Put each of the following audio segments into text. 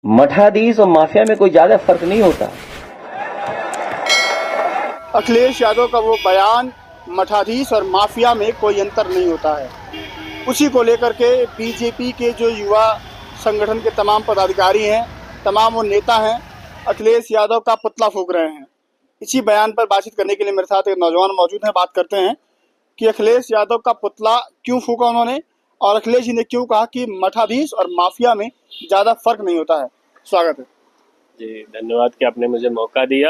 मठाधीश और माफिया में कोई ज्यादा फर्क नहीं होता। अखिलेश यादव का वो बयान, मठाधीश और माफिया में कोई अंतर नहीं होता है, उसी को लेकर के बीजेपी के जो युवा संगठन के तमाम पदाधिकारी हैं, तमाम वो नेता हैं, अखिलेश यादव का पुतला फूंक रहे हैं। इसी बयान पर बातचीत करने के लिए मेरे साथ एक नौजवान मौजूद हैं। बात करते हैं कि अखिलेश यादव का पुतला क्यों फूंका उन्होंने और अखिलेश जी ने क्यों कहा कि मठाधीश और माफिया में ज़्यादा फर्क नहीं होता है। स्वागत है जी, धन्यवाद कि आपने मुझे मौका दिया।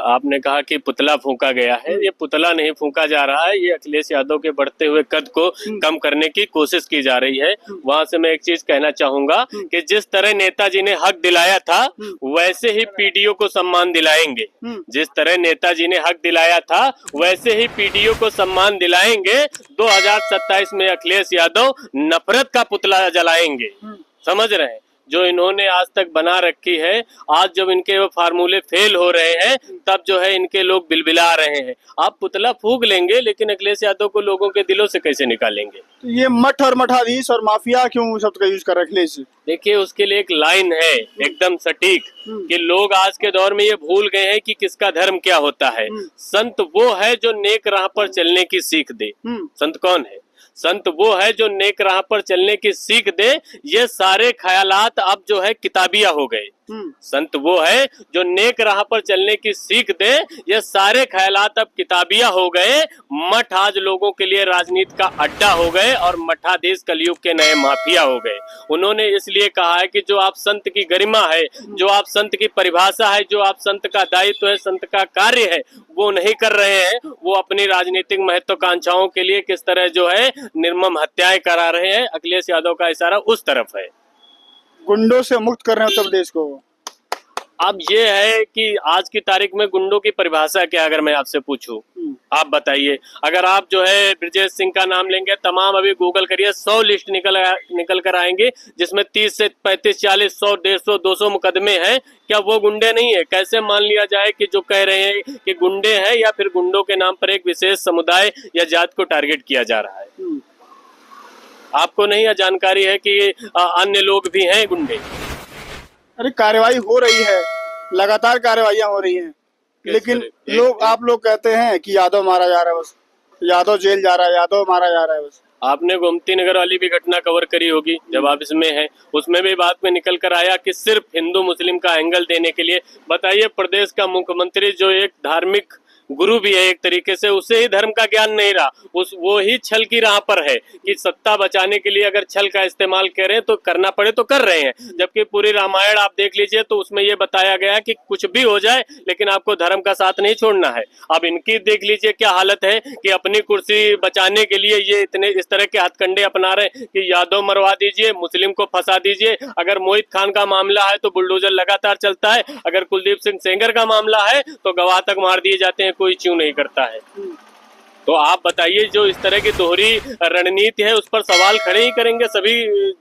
आपने कहा कि पुतला फूंका गया है। ये पुतला नहीं फूंका जा रहा है, ये अखिलेश यादव के बढ़ते हुए कद को कम करने की कोशिश की जा रही है। वहां से मैं एक चीज कहना चाहूंगा कि जिस तरह नेताजी ने हक दिलाया था वैसे ही पीडीओ को सम्मान दिलाएंगे। जिस तरह नेताजी ने हक दिलाया था वैसे ही पीडीओ को सम्मान दिलाएंगे। 2027 में अखिलेश यादव नफरत का पुतला जलाएंगे। समझ रहे हैं? जो इन्होंने आज तक बना रखी है, आज जब इनके वो फार्मूले फेल हो रहे हैं तब जो है इनके लोग बिलबिला रहे हैं। आप पुतला फूंक लेंगे लेकिन अखिलेश यादव को लोगों के दिलों से कैसे निकालेंगे? तो ये मठ और मठाधीश और माफिया क्यों शब्द का यूज कर रहे हैं अखिलेश जी? देखिए, उसके लिए एक लाइन है एकदम सटीक कि लोग आज के दौर में ये भूल गए हैं कि किसका धर्म क्या होता है। संत वो है जो नेक राह पर चलने की सीख दे। संत कौन है? संत वो है जो नेक राह पर चलने की सीख दे। ये सारे ख्यालात अब जो है किताबिया हो गए। संत वो है जो नेक राह पर चलने की सीख दे। ये सारे ख्यालात अब किताबिया हो गए। मठ आज लोगों के लिए राजनीति का अड्डा हो गए और मठाधीश कलयुग के नए माफिया हो गए। उन्होंने इसलिए कहा है कि जो आप संत की गरिमा है, जो आप संत की परिभाषा है, जो आप संत का दायित्व है, संत का कार्य है, वो नहीं कर रहे हैं। वो अपनी राजनीतिक महत्वाकांक्षाओं के लिए किस तरह जो है निर्मम हत्याएं करा रहे हैं। अखिलेश यादव का इशारा उस तरफ है। गुंडों से मुक्त कर रहे हैं उत्तर प्रदेश को। अब ये है कि आज की तारीख में गुंडों की परिभाषा क्या, अगर मैं आपसे पूछूं, आप बताइए। अगर आप जो है ब्रजेश सिंह का नाम लेंगे, तमाम अभी गूगल करिए, 100 लिस्ट निकल कर आएंगे जिसमें 30 से 35, 40, 100, 150, 200 मुकदमे हैं। क्या वो गुंडे नहीं है? कैसे मान लिया जाए कि जो कह रहे हैं कि गुंडे हैं या फिर गुंडों के नाम पर एक विशेष समुदाय या जात को टारगेट किया जा रहा है? आपको नहीं जानकारी है कि अन्य लोग भी हैं गुंडे? अरे कार्रवाई हो रही है, लगातार कार्रवाइयां हो रही हैं, लेकिन आप लोग कहते हैं कि यादव मारा जा रहा है, बस यादव जेल जा रहा है, यादव मारा जा रहा है बस। आपने गोमती नगर वाली भी घटना कवर करी होगी जब आप इसमें हैं। उसमें भी बात में निकल कर आया कि सिर्फ हिंदू मुस्लिम का एंगल देने के लिए। बताइए, प्रदेश का मुख्यमंत्री जो एक धार्मिक गुरु भी है एक तरीके से, उसे ही धर्म का ज्ञान नहीं रहा। वो ही छल की राह पर है कि सत्ता बचाने के लिए अगर छल का इस्तेमाल करें तो करना पड़े तो कर रहे हैं। जबकि पूरी रामायण आप देख लीजिए तो उसमें ये बताया गया कि कुछ भी हो जाए लेकिन आपको धर्म का साथ नहीं छोड़ना है। अब इनकी देख लीजिए क्या हालत है कि अपनी कुर्सी बचाने के लिए ये इतने इस तरह के हथकंडे अपना रहे हैं कि यादव मरवा दीजिए, मुस्लिम को फंसा दीजिए। अगर मोहित खान का मामला है तो बुलडोजर लगातार चलता है। अगर कुलदीप सिंह सेंगर का मामला है तो गवाह तक मार दिए जाते हैं, कोई क्यों नहीं करता है? तो आप बताइए, जो इस तरह की दोहरी रणनीति है उस पर सवाल खड़े ही करेंगे सभी,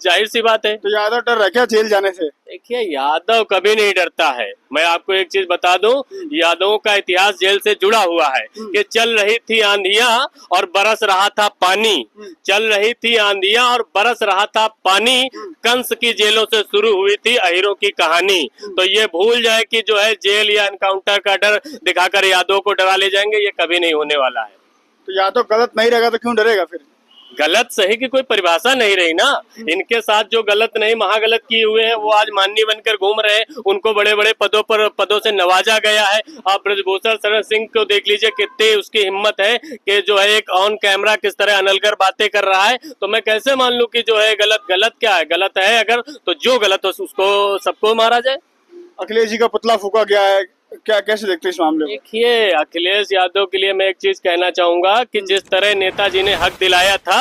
जाहिर सी बात है। तो यादव डर रहा क्या जेल जाने से? देखिए, यादव कभी नहीं डरता है। मैं आपको एक चीज बता दूं, यादवों का इतिहास जेल से जुड़ा हुआ है कि चल रही थी आंधियां और बरस रहा था पानी। चल रही थी आंधियां और बरस रहा था पानी। कंस की जेलों से शुरू हुई थी अहीरों की कहानी। तो ये भूल जाए कि जो है जेल या एनकाउंटर का डर दिखाकर यादव को डरा ले जाएंगे, ये कभी नहीं होने वाला है। तो यादव गलत नहीं रहेगा तो क्यों डरेगा फिर? गलत सही की कोई परिभाषा नहीं रही ना। इनके साथ जो गलत नहीं महागलत किए हुए हैं वो आज माननीय बनकर घूम रहे हैं। उनको बड़े बड़े पदों से नवाजा गया है। आप ब्रजभूषण शरण सिंह को देख लीजिए, कितनी उसकी हिम्मत है कि जो है एक ऑन कैमरा किस तरह अनलगर बातें कर रहा है। तो मैं कैसे मान लूं कि जो है गलत क्या है? गलत है अगर, तो जो गलत हो उसको सबको मारा जाए। अखिलेश जी का पुतला फूका गया है, क्या कैसे देखते हैं इस मामले को? देखिए, अखिलेश यादव के लिए मैं एक चीज कहना चाहूंगा कि जिस तरह नेताजी ने हक दिलाया था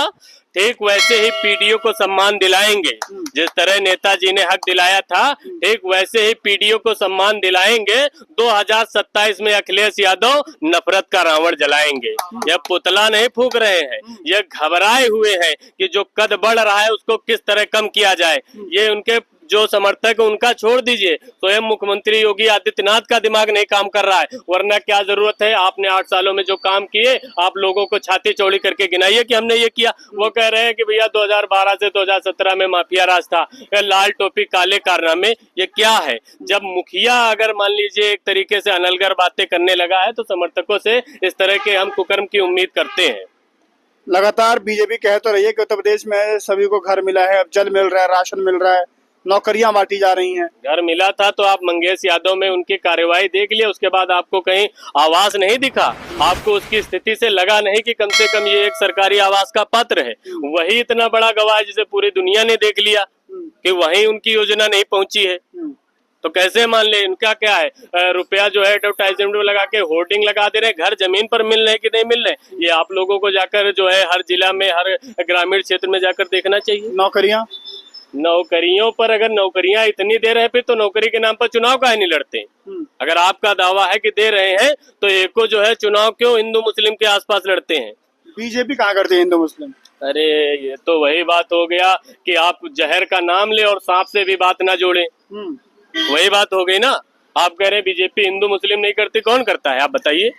ठीक वैसे ही पीडीओ को सम्मान दिलाएंगे। जिस तरह नेताजी ने हक दिलाया था ठीक वैसे ही पीडीओ को सम्मान दिलाएंगे। 2027 में अखिलेश यादव नफरत का रावण जलाएंगे। यह पुतला नहीं फूंक रहे हैं, यह घबराए हुए हैं कि जो कद बढ़ रहा है उसको किस तरह कम किया जाए। ये उनके जो समर्थक उनका छोड़ दीजिए, स्वयं मुख्यमंत्री योगी आदित्यनाथ का दिमाग नहीं काम कर रहा है। वरना क्या जरूरत है, आपने 8 सालों में जो काम किए आप लोगों को छाती चौड़ी करके गिनाइए कि हमने ये किया। वो कह रहे हैं कि भैया 2012 से 2017 में माफिया राज था, लाल टोपी काले कारनामे, ये क्या है? जब मुखिया अगर मान लीजिए एक तरीके से अनलगर बातें करने लगा है तो समर्थकों से इस तरह के हम कुकर्म की उम्मीद करते हैं। लगातार बीजेपी कह तो रही है कि उत्तर प्रदेश में सभी को घर मिला है, अब जल मिल रहा है, राशन मिल रहा है, नौकरियां बांटी जा रही हैं। घर मिला था तो आप मंगेश यादव में उनकी कार्यवाही देख लिए, उसके बाद आपको कहीं आवास नहीं दिखा? आपको उसकी स्थिति से लगा नहीं कि कम से कम ये एक सरकारी आवास का पात्र है? वही इतना बड़ा गवाह जिसे पूरी दुनिया ने देख लिया कि वहीं उनकी योजना नहीं पहुंची है, तो कैसे मान ले? इनका क्या है, रुपया जो है एडवर्टाइजमेंट में लगा के होर्डिंग लगा दे रहे, घर जमीन पर मिल रहे कि नहीं मिल रहे, ये आप लोगों को जाकर जो है हर जिला में हर ग्रामीण क्षेत्र में जाकर देखना चाहिए। नौकरियों पर अगर नौकरियां इतनी दे रहे फिर तो नौकरी के नाम पर चुनाव काहे नहीं लड़ते? अगर आपका दावा है कि दे रहे हैं तो एको जो है चुनाव क्यों हिंदू मुस्लिम के आसपास लड़ते हैं? बीजेपी कहाँ करती है हिंदू मुस्लिम? अरे ये तो वही बात हो गया कि आप जहर का नाम ले और सांप से भी बात ना जोड़े, वही बात हो गई ना। आप कह रहे हैं बीजेपी हिंदू मुस्लिम नहीं करती, कौन करता है आप बताइए?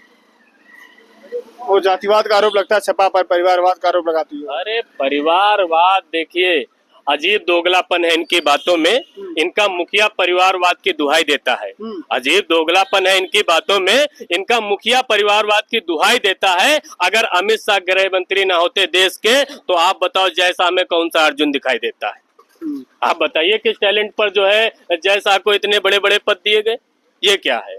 वो जातिवाद का आरोप लगता है छपा पर, परिवारवाद का आरोप लगाती है। अरे परिवारवाद, देखिए अजीब दोगलापन है इनकी बातों में। इनका मुखिया परिवारवाद की दुहाई देता है, अजीब दोगलापन है इनकी बातों में। इनका मुखिया परिवारवाद की दुहाई देता है। अगर अमित शाह गृह मंत्री ना होते देश के तो आप बताओ जयशाह में कौन सा अर्जुन दिखाई देता है? आप बताइए किस टैलेंट पर जो है जयशाह को इतने बड़े बड़े पद दिए गए? ये क्या है?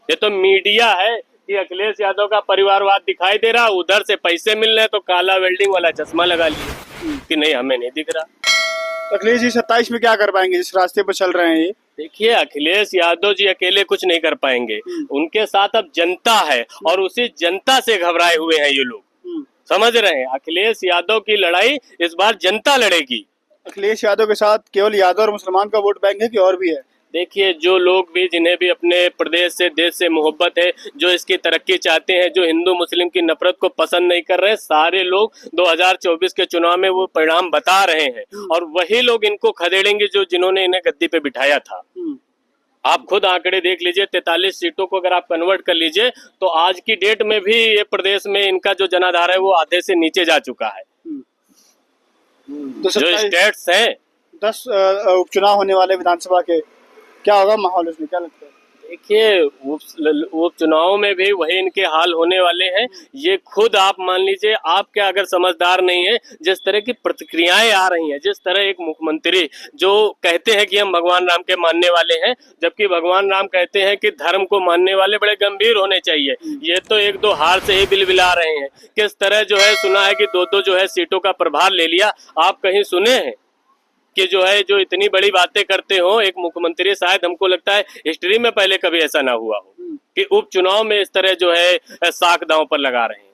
ये तो मीडिया है कि अखिलेश यादव का परिवारवाद दिखाई दे रहा, उधर से पैसे मिल रहे तो काला वेल्डिंग वाला चश्मा लगा लिए कि नहीं हमें नहीं दिख रहा। अखिलेश जी 27 में क्या कर पाएंगे जिस रास्ते पर चल रहे हैं ये? देखिए अखिलेश यादव जी अकेले कुछ नहीं कर पाएंगे, उनके साथ अब जनता है और उसी जनता से घबराए हुए हैं ये लोग, समझ रहे हैं? अखिलेश यादव की लड़ाई इस बार जनता लड़ेगी। अखिलेश यादव के साथ केवल यादव और मुसलमान का वोट बैंक है कि और भी है? देखिए जो लोग भी, जिन्हें भी अपने प्रदेश से देश से मोहब्बत है, जो इसकी तरक्की चाहते हैं, जो हिंदू मुस्लिम की नफरत को पसंद नहीं कर रहे, सारे लोग 2024 के चुनाव में वो परिणाम बता रहे हैं और वही लोग इनको खदेड़ेंगे जो जिन्होंने इन्हें गद्दी पे बिठाया था। आप खुद आंकड़े देख लीजिए, 43 सीटों को अगर आप कन्वर्ट कर लीजिए तो आज की डेट में भी ये प्रदेश में इनका जो जनाधार है वो आधे से नीचे जा चुका है। तो जो स्टेट्स हैं 10 उपचुनाव होने वाले विधानसभा के, क्या होगा माहौल उसमें, क्या लगता है? देखिए उपचुनाव में भी वही इनके हाल होने वाले हैं। ये खुद आप मान लीजिए, आप क्या अगर समझदार नहीं है, जिस तरह की प्रतिक्रियाएं आ रही हैं, जिस तरह एक मुख्यमंत्री जो कहते हैं कि हम भगवान राम के मानने वाले हैं, जबकि भगवान राम कहते हैं कि धर्म को मानने वाले बड़े गंभीर होने चाहिए, ये तो एक दो हार से ही बिलबिला रहे हैं। किस तरह जो है सुना है कि दो जो है सीटों का प्रभार ले लिया। आप कहीं सुने हैं कि जो है जो इतनी बड़ी बातें करते हो एक मुख्यमंत्री? शायद हमको लगता है हिस्ट्री में पहले कभी ऐसा ना हुआ हो कि उपचुनाव में इस तरह जो है साख दांव पर लगा रहे हैं।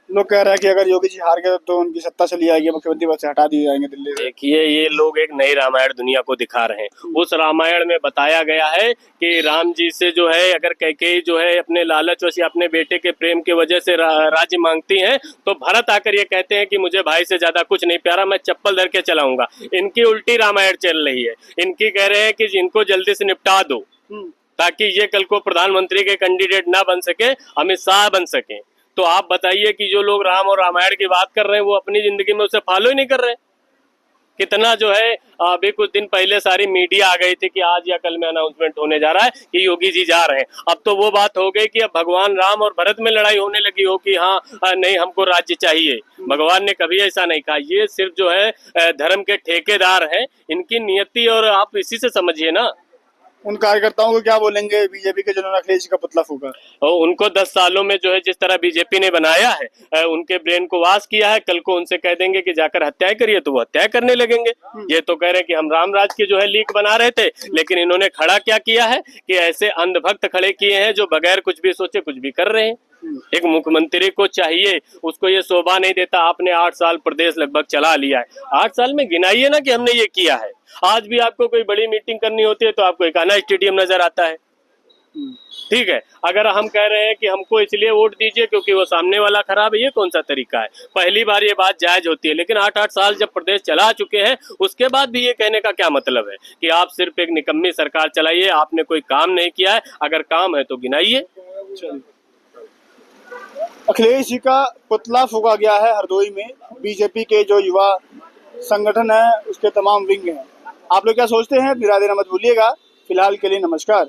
लोग कह रहे हैं कि अगर योगी जी हार गए तो उनकी सत्ता चली जाएगी, मुख्यमंत्री पद से हटा दिए जाएंगे दिल्ली से। देखिए ये लोग एक नई रामायण दुनिया को दिखा रहे हैं। उस रामायण में बताया गया है कि राम जी से जो है अगर कैकेयी जो है अपने लालच या अपने बेटे के प्रेम की वजह से राज्य मांगती हैं तो भरत आकर ये कहते हैं कि मुझे भाई से ज्यादा कुछ नहीं प्यारा, मैं चप्पल धर के चलाऊंगा। इनकी उल्टी रामायण चल रही है। इनकी कह रहे हैं कि इनको जल्दी से निपटा दो ताकि ये कल को प्रधानमंत्री के कैंडिडेट ना बन सके, अमित शाह बन सके। तो आप बताइए कि जो लोग राम और रामायण की बात कर रहे हैं वो अपनी जिंदगी में उसे फॉलो ही नहीं कर रहे। कितना जो है अभी कुछ दिन पहले सारी मीडिया आ गई थी कि आज या कल में अनाउंसमेंट होने जा रहा है कि योगी जी जा रहे हैं। अब तो वो बात हो गई कि अब भगवान राम और भरत में लड़ाई होने लगी हो कि हाँ नहीं हमको राज्य चाहिए। भगवान ने कभी ऐसा नहीं कहा। ये सिर्फ जो है धर्म के ठेकेदार हैं, इनकी नियति, और आप इसी से समझिए ना। उन कार्यकर्ताओं को क्या बोलेंगे बीजेपी के जिन्होंने अखिलेश जी का पुतला फूका? और उनको 10 सालों में जो है जिस तरह बीजेपी ने बनाया है, उनके ब्रेन को वाश किया है, कल को उनसे कह देंगे कि जाकर हत्याएं करिए तो वो हत्याएं करने लगेंगे। ये तो कह रहे हैं कि हम रामराज की जो है लीक बना रहे थे, लेकिन इन्होंने खड़ा क्या किया है कि ऐसे अंधभक्त खड़े किए हैं जो बगैर कुछ भी सोचे कुछ भी कर रहे हैं। एक मुख्यमंत्री को चाहिए, उसको ये शोभा नहीं देता। आपने 8 साल प्रदेश लगभग चला लिया है, 8 साल में गिनाइए ना कि हमने ये किया है। आज भी आपको कोई बड़ी मीटिंग करनी होती है तो आपको एक आना स्टेडियम नजर आता है। ठीक है, अगर हम कह रहे हैं कि हमको इसलिए वोट दीजिए क्योंकि वो सामने वाला खराब है, ये कौन सा तरीका है? पहली बार ये बात जायज होती है, लेकिन 8-8 साल जब प्रदेश चला चुके हैं उसके बाद भी ये कहने का क्या मतलब है कि आप सिर्फ एक निकम्मी सरकार चलाइए, आपने कोई काम नहीं किया है? अगर काम है तो गिनाइए। अखिलेश जी का पुतला फूंका गया है हरदोई में। बीजेपी के जो युवा संगठन है उसके तमाम विंग हैं। आप लोग क्या सोचते हैं? राय देना मत भूलिएगा। फिलहाल के लिए नमस्कार।